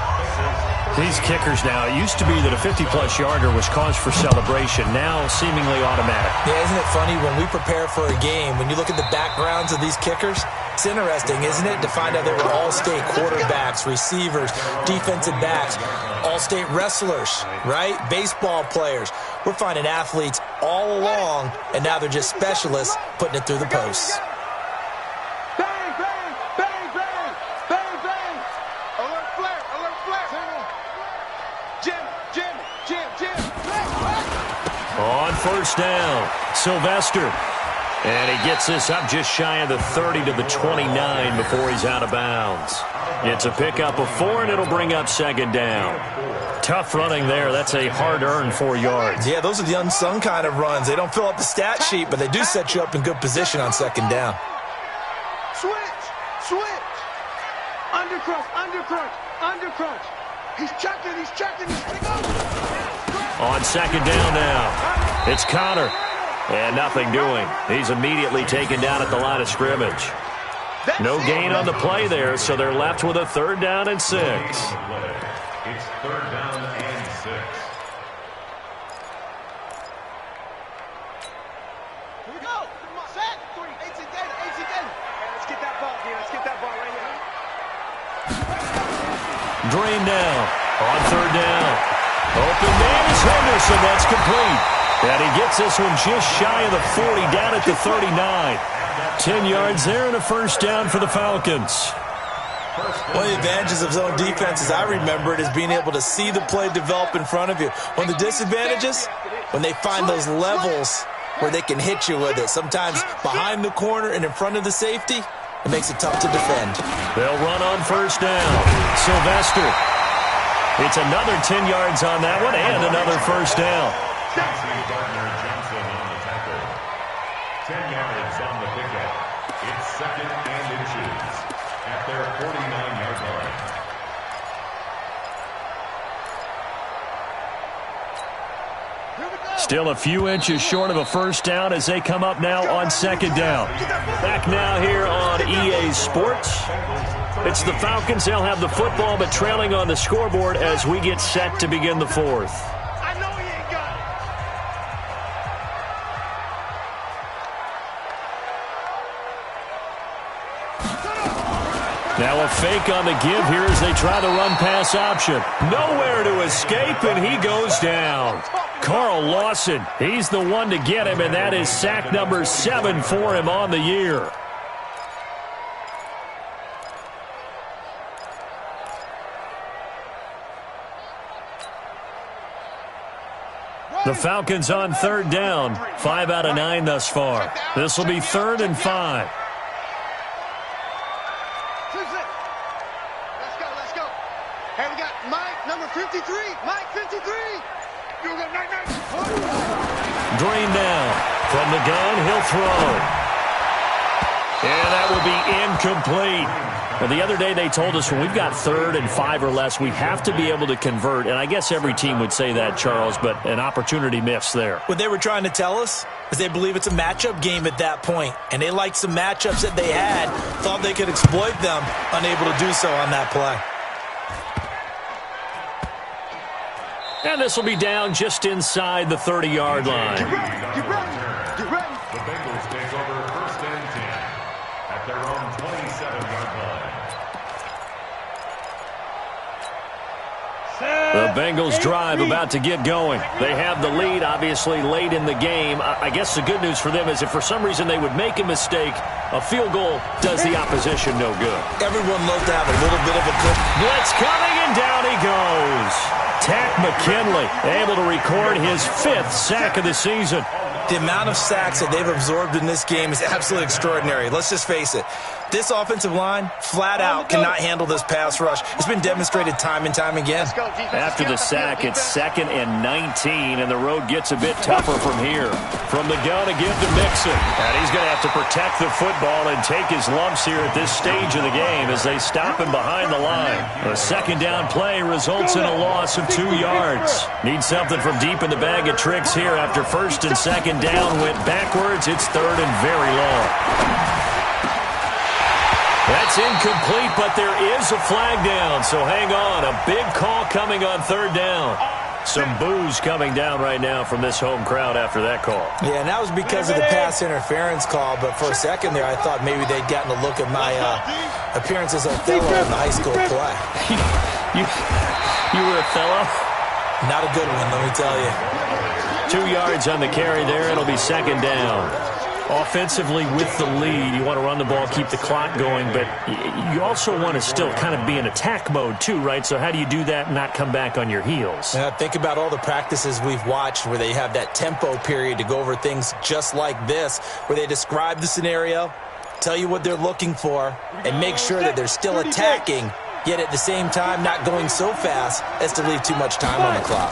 [SPEAKER 1] These kickers now, it used to be that a 50-plus yarder was cause for celebration, now seemingly automatic.
[SPEAKER 4] Yeah, isn't it funny when we prepare for a game, when you look at the backgrounds of these kickers, it's interesting, isn't it, to find out they were all-state quarterbacks, receivers, defensive backs, all-state wrestlers, right? Baseball players. We're finding athletes all along, and now they're just specialists putting it through the posts.
[SPEAKER 1] On 1st down, Sylvester. And he gets this up just shy of the 30 to the 29 before he's out of bounds. It's a pickup of 4, and it'll bring up second down. Tough running there. That's a hard-earned 4 yards.
[SPEAKER 4] Yeah, those are the unsung kind of runs. They don't fill up the stat sheet, but they do set you up in good position on second down.
[SPEAKER 2] Switch. Undercrunch. He's checking.
[SPEAKER 1] On second down now, it's Connor. And nothing doing. He's immediately taken down at the line of scrimmage. No gain on the play there, so they're left with a 3rd down and 6.
[SPEAKER 5] It's 3rd down and 6.
[SPEAKER 2] Here we go. Set. 3. 18 data. Let's get that ball, dude. Let's get that ball right here.
[SPEAKER 1] Drain now. On 3rd down. Open man is Henderson. That's complete. And he gets this one just shy of the 40, down at the 39. 10 yards there and a 1st down for the Falcons.
[SPEAKER 4] One of the advantages of zone defense, as I remember it, is being able to see the play develop in front of you. One of the disadvantages, when they find those levels where they can hit you with it, sometimes behind the corner and in front of the safety, it makes it tough to defend.
[SPEAKER 1] They'll run on 1st down. Sylvester. It's another 10 yards on that one and another 1st down.
[SPEAKER 5] Gardner-Johnson on the tackle. 10 yards on the pickup. It's 2nd and inches at their 49-yard line.
[SPEAKER 1] Still a few inches short of a 1st down as they come up now on 2nd down. Back now here on EA Sports. It's the Falcons. They'll have the football, but trailing on the scoreboard as we get set to begin the 4th. Now a fake on the give here as they try the run-pass option. Nowhere to escape, and he goes down. Carl Lawson, he's the one to get him, and that is sack number 7 for him on the year. The Falcons on 3rd down. 5 out of 9 thus far. This will be 3rd and 5.
[SPEAKER 2] Let's go. Hey, we got Mike, number 53. Mike, 53.
[SPEAKER 1] Drain down. From the gun, he'll throw. And that will be incomplete. Well, the other day they told us when we've got 3rd and 5 or less, we have to be able to convert. And I guess every team would say that, Charles, but an opportunity missed there.
[SPEAKER 4] What they were trying to tell us is they believe it's a matchup game at that point. And they liked some matchups that they had, thought they could exploit them, unable to do so on that play.
[SPEAKER 1] And this will be down just inside the 30-yard line.
[SPEAKER 2] Get ready.
[SPEAKER 5] The Bengals take over 1st and 10 at their own 27-yard line.
[SPEAKER 1] The Bengals drive about to get going. They have the lead, obviously, late in the game. I guess the good news for them is if for some reason they would make a mistake, a field goal does the opposition no good.
[SPEAKER 4] Everyone loved to have a little bit of a good
[SPEAKER 1] Blitz coming, and down he goes. Tack McKinley able to record his 5th sack of the season.
[SPEAKER 4] The amount of sacks that they've absorbed in this game is absolutely extraordinary. Let's just face it. This offensive line, flat out, cannot handle this pass rush. It's been demonstrated time and time again.
[SPEAKER 1] After the sack, it's 2nd and 19, and the road gets a bit tougher from here. From the gun, a give to Mixon. And he's going to have to protect the football and take his lumps here at this stage of the game as they stop him behind the line. A 2nd down play results in a loss of 2 yards. Need something from deep in the bag of tricks here after 1st and 2nd down went backwards. It's 3rd and very long. That's incomplete, but there is a flag down, so hang on. A big call coming on 3rd down. Some boos coming down right now from this home crowd after that call.
[SPEAKER 4] Yeah, and that was because of the pass interference call, but for a second there I thought maybe they'd gotten a look at my appearance as Othello in the high school play.
[SPEAKER 1] You were Othello?
[SPEAKER 4] Not a good one, let me tell you.
[SPEAKER 1] 2 yards on the carry there. It'll be 2nd down. Offensively with the lead, you want to run the ball, keep the clock going, but you also want to still kind of be in attack mode too, right? So how do you do that and not come back on your heels?
[SPEAKER 4] Think about all the practices we've watched where they have that tempo period to go over things just like this, where they describe the scenario, tell you what they're looking for, and make sure that they're still attacking, yet at the same time not going so fast as to leave too much time on the clock.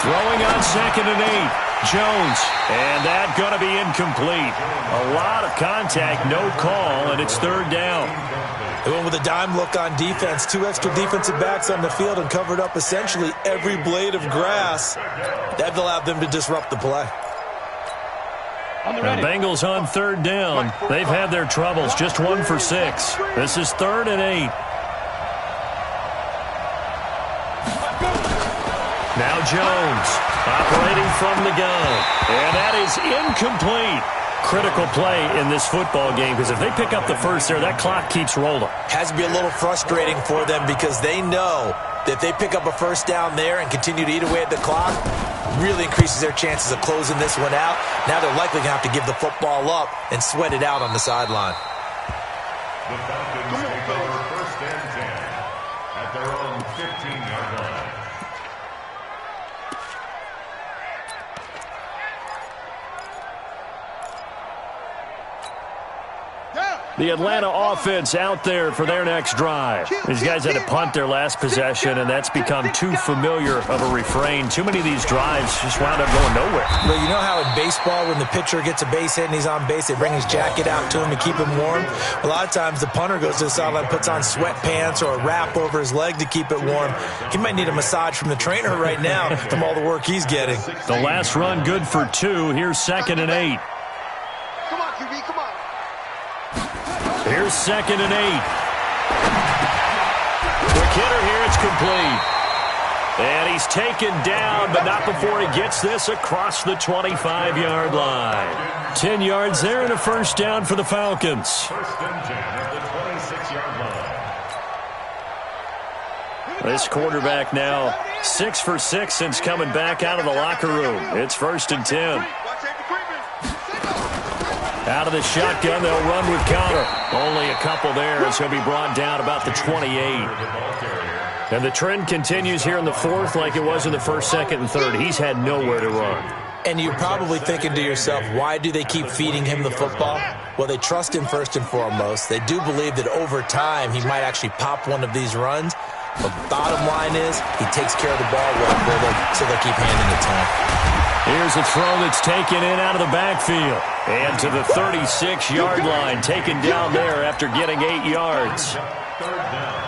[SPEAKER 1] Throwing on 2nd and 8. Jones, and that going to be incomplete. A lot of contact, no call, and it's 3rd down.
[SPEAKER 4] They went with a dime look on defense. 2 extra defensive backs on the field and covered up essentially every blade of grass. That allowed them to disrupt the play.
[SPEAKER 1] The Bengals on 3rd down. They've had their troubles, just 1 for 6. This is 3rd and 8. Now Jones, operating from the gun. And that is incomplete. Critical play in this football game, because if they pick up the first there, that clock keeps rolling.
[SPEAKER 4] Has to be a little frustrating for them because they know that if they pick up a first down there and continue to eat away at the clock, really increases their chances of closing this one out. Now they're likely going to have to give the football up and sweat it out on the sideline.
[SPEAKER 5] The Falcons take over 1st and 10 at their own 15-yard line.
[SPEAKER 1] The Atlanta offense out there for their next drive. These guys had to punt their last possession, and that's become too familiar of a refrain. Too many of these drives just wound up going nowhere.
[SPEAKER 4] Well, you know how in baseball, when the pitcher gets a base hit and he's on base, they bring his jacket out to him to keep him warm? A lot of times the punter goes to the sideline, puts on sweatpants or a wrap over his leg to keep it warm. He might need a massage from the trainer right now from all the work he's getting.
[SPEAKER 1] The last run good for 2. Here's 2nd and 8.
[SPEAKER 2] Come on, QB, come on.
[SPEAKER 1] Here's 2nd and 8. Quick hitter here, it's complete. And he's taken down, but not before he gets this across the 25-yard line. 10 yards there and a first down for the Falcons.
[SPEAKER 5] 1st and 10 at the 26-yard line.
[SPEAKER 1] This quarterback now 6 for 6 since coming back out of the locker room. It's 1st and 10. Out of the shotgun, they'll run with Connor. Only a couple there as he'll be brought down about the 28. And the trend continues here in the 4th like it was in the 1st, 2nd, and 3rd. He's had nowhere to run.
[SPEAKER 4] And you're probably thinking to yourself, why do they keep feeding him the football? Well, they trust him first and foremost. They do believe that over time he might actually pop one of these runs. But bottom line is he takes care of the ball well, so they'll keep handing it to him.
[SPEAKER 1] Here's a throw that's taken in out of the backfield. And to the 36-yard line, taken down there after getting 8 yards.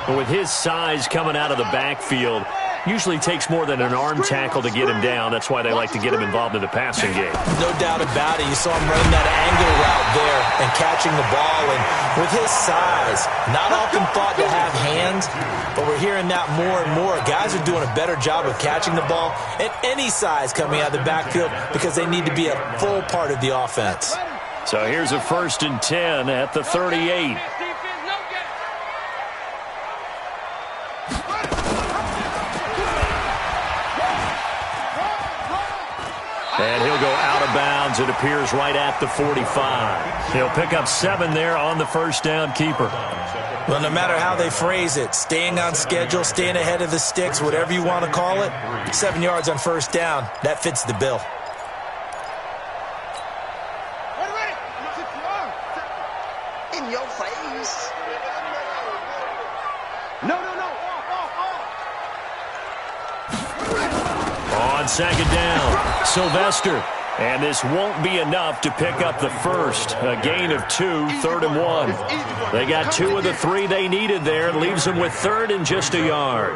[SPEAKER 1] But with his size coming out of the backfield, usually takes more than an arm tackle to get him down. That's why they like to get him involved in the passing game.
[SPEAKER 4] No doubt about it. You saw him running that angle route there and catching the ball. And with his size, not often thought to have hands, but we're hearing that more and more. Guys are doing a better job of catching the ball at any size coming out of the backfield because they need to be a full part of the offense.
[SPEAKER 1] So here's a 1st and 10 at the 38. And he'll go out of bounds. It appears right at the 45. He'll pick up 7 there on the first down keeper.
[SPEAKER 4] Well, no matter how they phrase it, staying on schedule, staying ahead of the sticks, whatever you want to call it, 7 yards on first down, that fits the bill.
[SPEAKER 2] In your face.
[SPEAKER 3] No.
[SPEAKER 1] On 2nd down, Sylvester. And this won't be enough to pick up the first. A gain of 2, 3rd and 1. They got 2 of the 3 they needed there. Leaves them with 3rd and just a yard.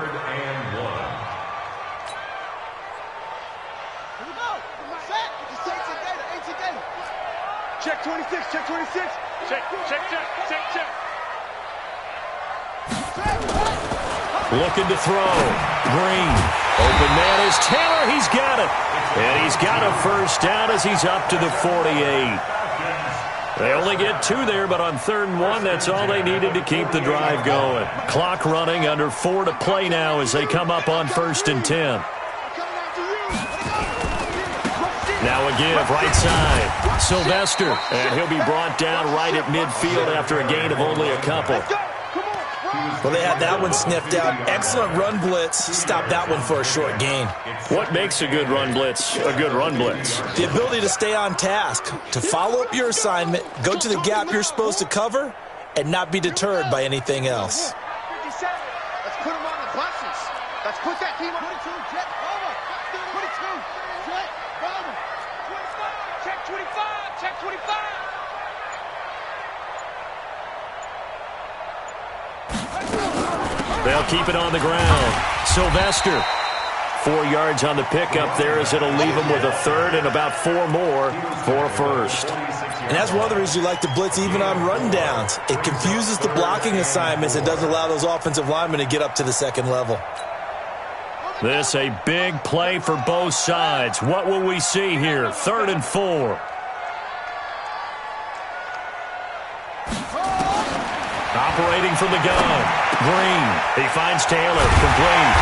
[SPEAKER 2] Check 26, check 26. Check.
[SPEAKER 1] Looking to throw. Green. Open man is Taylor. He's got it. And he's got a first down as he's up to the 48. They only get 2 there, but on 3rd and 1, that's all they needed to keep the drive going. Clock running, under 4 to play now as they come up on 1st and 10. Now a give, right side. Sylvester, and he'll be brought down right at midfield after a gain of only a couple.
[SPEAKER 4] Well, they had that one sniffed out. Excellent run blitz. Stopped that one for a short gain.
[SPEAKER 1] What makes a good run blitz a good run blitz?
[SPEAKER 4] The ability to stay on task, to follow up your assignment, go to the gap you're supposed to cover, and not be deterred by anything else.
[SPEAKER 2] 57. Let's put him on the buses. Let's put that team on 22. Jet, over. 22. Jet, over. 25. Check 25. Check 25.
[SPEAKER 1] They'll keep it on the ground. Sylvester, 4 yards on the pickup there as it'll leave him with a third and about 4 more for a first.
[SPEAKER 4] And that's one of the reasons you like to blitz even on rundowns. It confuses the blocking assignments and doesn't allow those offensive linemen to get up to the second level.
[SPEAKER 1] This a big play for both sides. What will we see here? 3rd and 4. Operating from the gun. Green. He finds Taylor. Complete.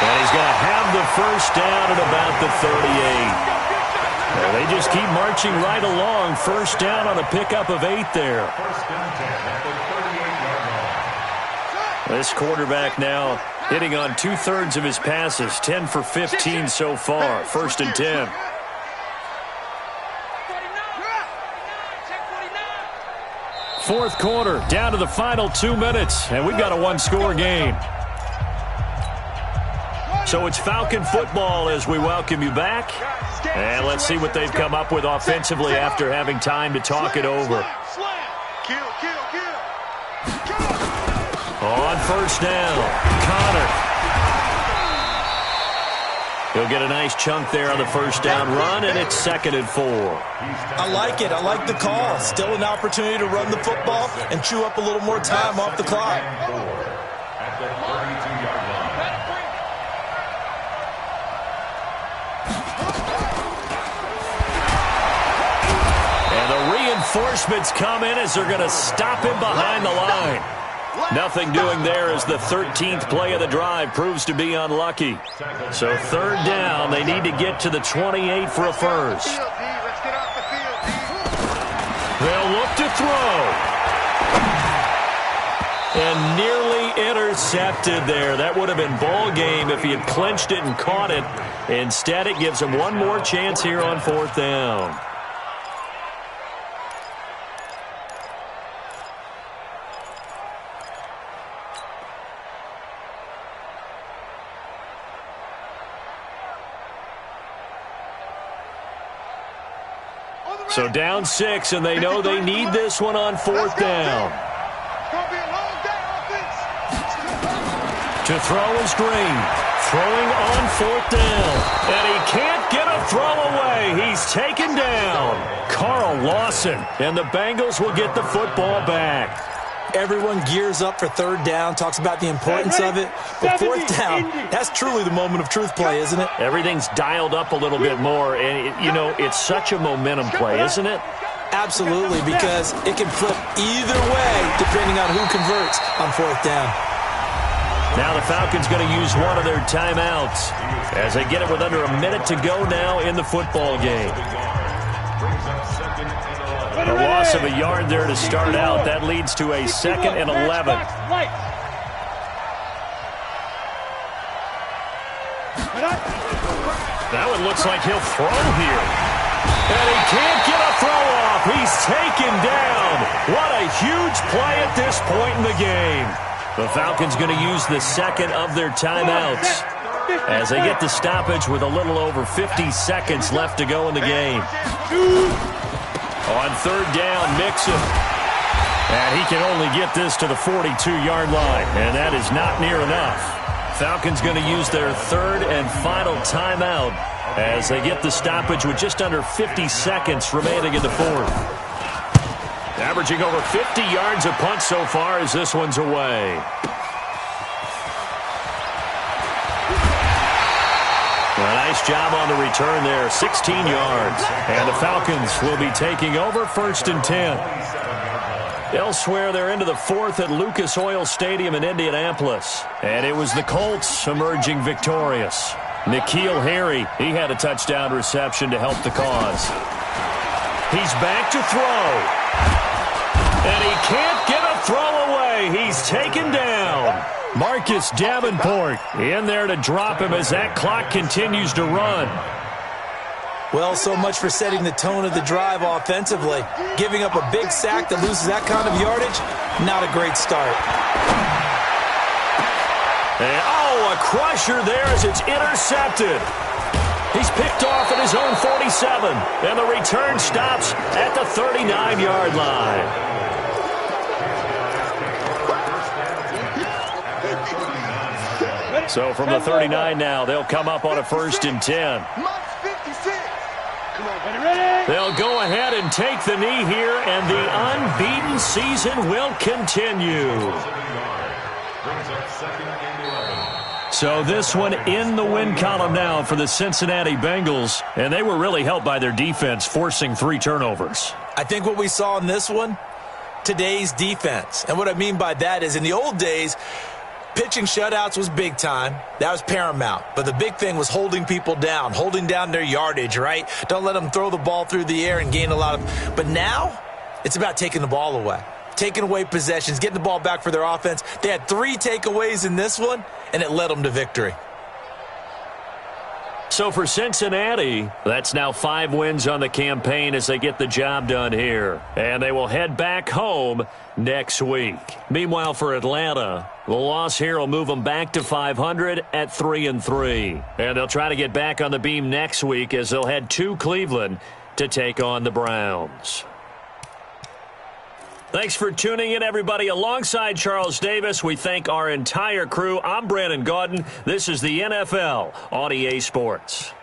[SPEAKER 1] And he's going to have the first down at about the 38. Well, they just keep marching right along. First down on a pickup of 8 there. This quarterback now hitting on 2/3 of his passes. 10 for 15 so far. 1st and 10. Fourth quarter, down to the final 2 minutes, and we've got a 1-score game. So it's Falcon football as we welcome you back. And let's see what they've come up with offensively after having time to talk it over. On first down, Connor. He'll get a nice chunk there on the first down run, and it's 2nd and 4.
[SPEAKER 4] I like it. I like the call. Still an opportunity to run the football and chew up a little more time off the clock.
[SPEAKER 5] At the 32-yard line.
[SPEAKER 1] And the reinforcements come in as they're going to stop him behind the line. Nothing doing there as the 13th play of the drive proves to be unlucky. So 3rd down, they need to get to the 28 for a first. They'll look to throw. And nearly intercepted there. That would have been ball game if he had clinched it and caught it. Instead, it gives him one more chance here on 4th down. So down 6, and they know they need this one on 4th down. To throw is Green. Throwing on 4th down. And he can't get a throw away. He's taken down. Carl Lawson. And the Bengals will get the football back.
[SPEAKER 4] Everyone gears up for 3rd down, talks about the importance of it. But 4th down, that's truly the moment of truth play, isn't it?
[SPEAKER 1] Everything's dialed up a little bit more. And, it's such a momentum play, isn't it?
[SPEAKER 4] Absolutely, because it can flip either way depending on who converts on 4th down.
[SPEAKER 1] Now the Falcons going to use one of their timeouts as they get it with under a minute to go now in the football game. A loss of a yard there to start out. That leads to a 2nd and 11. Now it looks like he'll throw here. And he can't get a throw off. He's taken down. What a huge play at this point in the game. The Falcons going to use the 2nd of their timeouts as they get the stoppage with a little over 50 seconds left to go in the game. On 3rd down, Mixon. And he can only get this to the 42-yard line, and that is not near enough. Falcons going to use their 3rd and final timeout as they get the stoppage with just under 50 seconds remaining in the 4th. Averaging over 50 yards a punt so far as this one's away. A nice job on the return there, 16 yards. And the Falcons will be taking over 1st and 10. Elsewhere, they're into the 4th at Lucas Oil Stadium in Indianapolis. And it was the Colts emerging victorious. N'Keal Harry, he had a touchdown reception to help the cause. He's back to throw. And he can't get a throw away. He's taken down. Marcus Davenport in there to drop him as that clock continues to run.
[SPEAKER 4] Well, so much for setting the tone of the drive offensively. Giving up a big sack that loses that kind of yardage, not a great start.
[SPEAKER 1] And, oh, a crusher there as it's intercepted. He's picked off at his own 47, and the return stops at the 39-yard line. So from the 39 now, they'll come up on a 1st and 10. They'll go ahead and take the knee here, and the unbeaten season will continue. So this one in the win column now for the Cincinnati Bengals, and they were really helped by their defense, forcing 3 turnovers.
[SPEAKER 4] I think what we saw in this one, today's defense. And what I mean by that is in the old days, pitching shutouts was big time. That was paramount. But the big thing was holding people down, holding down their yardage, right? Don't let them throw the ball through the air and gain a lot of... But now, it's about taking the ball away. Taking away possessions, getting the ball back for their offense. They had 3 takeaways in this one, and it led them to victory.
[SPEAKER 1] So for Cincinnati, that's now 5 wins on the campaign as they get the job done here. And they will head back home next week. Meanwhile, for Atlanta, the loss here will move them back to 500 at 3-3. And they'll try to get back on the beam next week as they'll head to Cleveland to take on the Browns. Thanks for tuning in, everybody. Alongside Charles Davis, we thank our entire crew. I'm Brandon Gaudin. This is the NFL on EA Sports.